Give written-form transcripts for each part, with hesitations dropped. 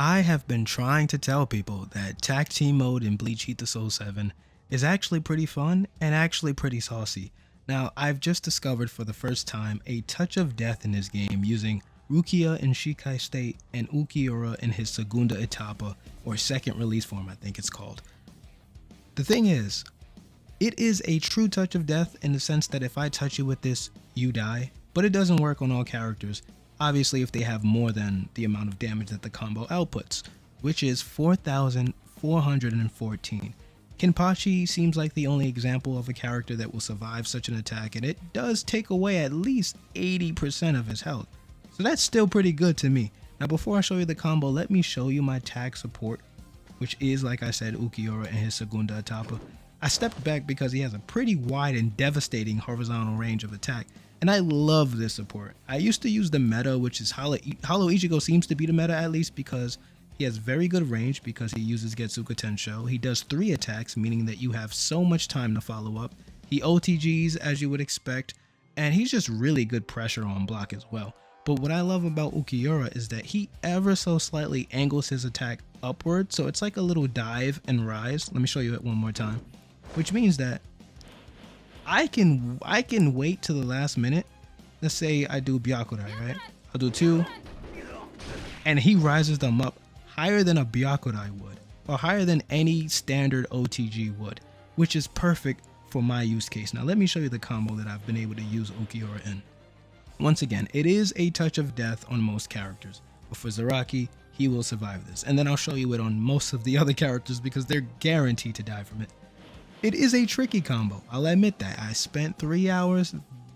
I have been trying to tell people that tag team mode in Bleach Heat the Soul 7 is actually pretty fun and actually pretty saucy. Now, I've just discovered for the first time a touch of death in this game using Rukia in Shikai state and Ulquiorra in his Segunda Etapa, or second release form I think it's called. The thing is, it is a true touch of death in the sense that if I touch you with this, you die, but it doesn't work on all characters. Obviously, if they have more than the amount of damage that the combo outputs, which is 4,414. Kenpachi seems like the only example of a character that will survive such an attack, and it does take away at least 80% of his health. So that's still pretty good to me. Now before I show you the combo, let me show you my tag support, which is, like I said, Ulquiorra and his Segunda Etapa. I stepped back because he has a pretty wide and devastating horizontal range of attack, and I love this support. I used to use the meta, which is Hollow Ichigo seems to be the meta, at least because he has very good range because he uses Getsuka Tensho. He does 3 attacks, meaning that you have so much time to follow up. He OTGs as you would expect, and he's just really good pressure on block as well. But what I love about Ulquiorra is that he ever so slightly angles his attack upward, so it's like a little dive and rise. Let me show you it one more time. Which means that I can wait to the last minute. Let's say I do Byakurai, right? I'll do 2, and he rises them up higher than a Byakurai would, or higher than any standard OTG would, which is perfect for my use case. Now let me show you the combo that I've been able to use Ulquiorra in. Once again, it is a touch of death on most characters, but for Zaraki, he will survive this. And then I'll show you it on most of the other characters because they're guaranteed to die from it. It is a tricky combo, I'll admit that. I spent 3 hours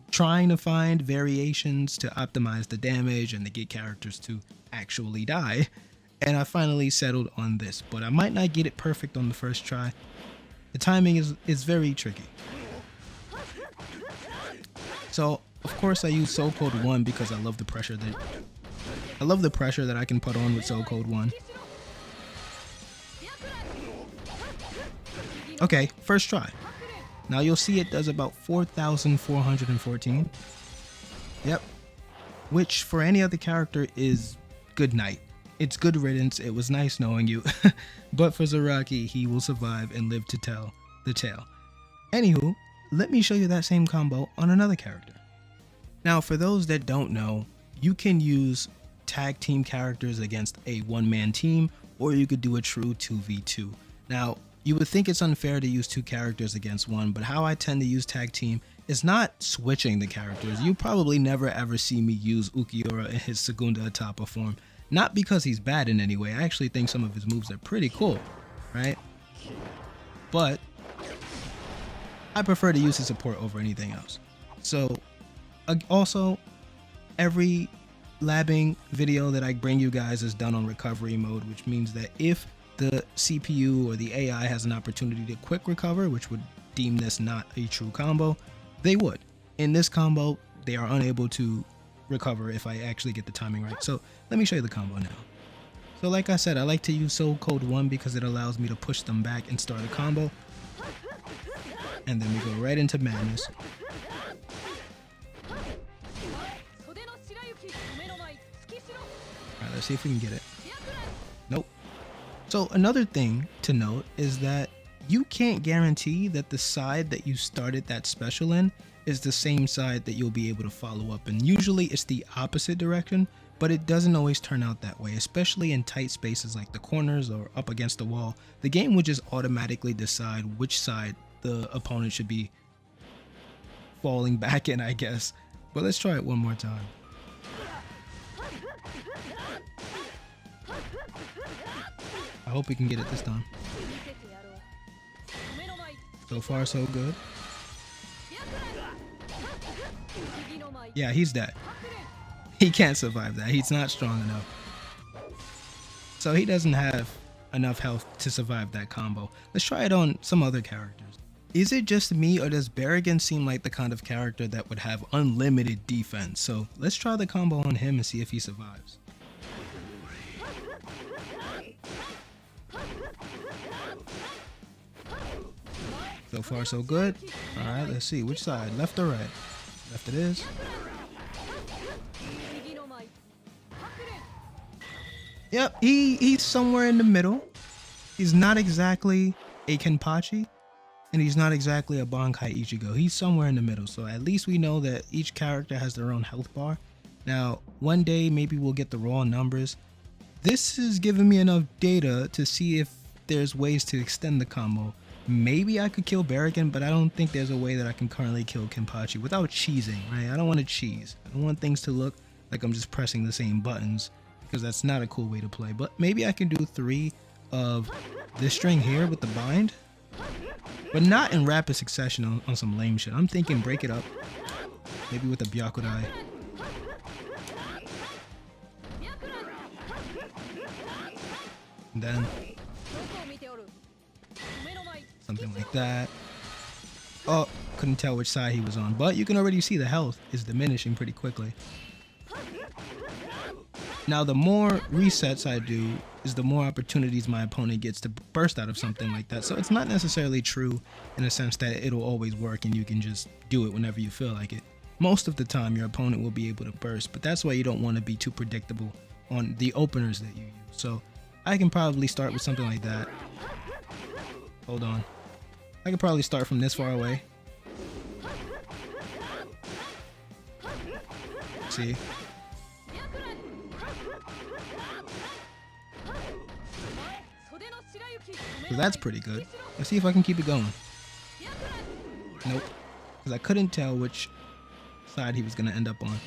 trying to find variations to optimize the damage and to get characters to actually die, and I finally settled on this, but I might not get it perfect on the first try. The timing is very tricky. So of course I use Soul Code 1 because I love the pressure that I can put on with Soul Code 1. Okay, first try. Now you'll see it does about 4,414. Yep. Which for any other character is good night. It's good riddance. It was nice knowing you. But for Zaraki, he will survive and live to tell the tale. Anywho, let me show you that same combo on another character. Now for those that don't know, you can use tag team characters against a one-man team, or you could do a true 2v2. Now, you would think it's unfair to use 2 characters against one, but how I tend to use tag team is not switching the characters. You probably never ever see me use Ulquiorra in his Segunda Etapa form. Not because he's bad in any way, I actually think some of his moves are pretty cool, right? But I prefer to use his support over anything else. So also, every labbing video that I bring you guys is done on recovery mode, which means that if the CPU or the AI has an opportunity to quick recover, which would deem this not a true combo, they would. In this combo, they are unable to recover if I actually get the timing right. So let me show you the combo now. So like I said, I like to use Soul Code 1 because it allows me to push them back and start a combo. And then we go right into madness. Alright, let's see if we can get it. Nope. So another thing to note is that you can't guarantee that the side that you started that special in is the same side that you'll be able to follow up in. Usually it's the opposite direction, but it doesn't always turn out that way, especially in tight spaces like the corners or up against the wall. The game would just automatically decide which side the opponent should be falling back in, I guess. But let's try it one more time. I hope we can get it this time. So far, so good. Yeah, he's dead. He can't survive that. He's not strong enough. So he doesn't have enough health to survive that combo. Let's try it on some other characters. Is it just me, or does Berrigan seem like the kind of character that would have unlimited defense? So let's try the combo on him and see if he survives. So far so good. Alright, let's see. Which side? Left or right? Left it is. Yep, he's somewhere in the middle. He's not exactly a Kenpachi, and he's not exactly a Bankai Ichigo. He's somewhere in the middle. So at least we know that each character has their own health bar. Now, one day maybe we'll get the raw numbers. This is giving me enough data to see if there's ways to extend the combo. Maybe I could kill Barragan, but I don't think there's a way that I can currently kill Kenpachi without cheesing, right? I don't want to cheese. I don't want things to look like I'm just pressing the same buttons, because that's not a cool way to play. But maybe I can do 3 of this string here with the bind, but not in rapid succession on some lame shit. I'm thinking break it up, maybe with the Byakudai. And then something like that. Oh, couldn't tell which side he was on, but you can already see the health is diminishing pretty quickly. Now, the more resets I do is the more opportunities my opponent gets to burst out of something like that. So it's not necessarily true in a sense that it'll always work and you can just do it whenever you feel like it. Most of the time, your opponent will be able to burst, but that's why you don't want to be too predictable on the openers that you use. So I can probably start with something like that. Hold on. I could probably start from this far away. See? So that's pretty good. Let's see if I can keep it going. Nope. Because I couldn't tell which side he was going to end up on.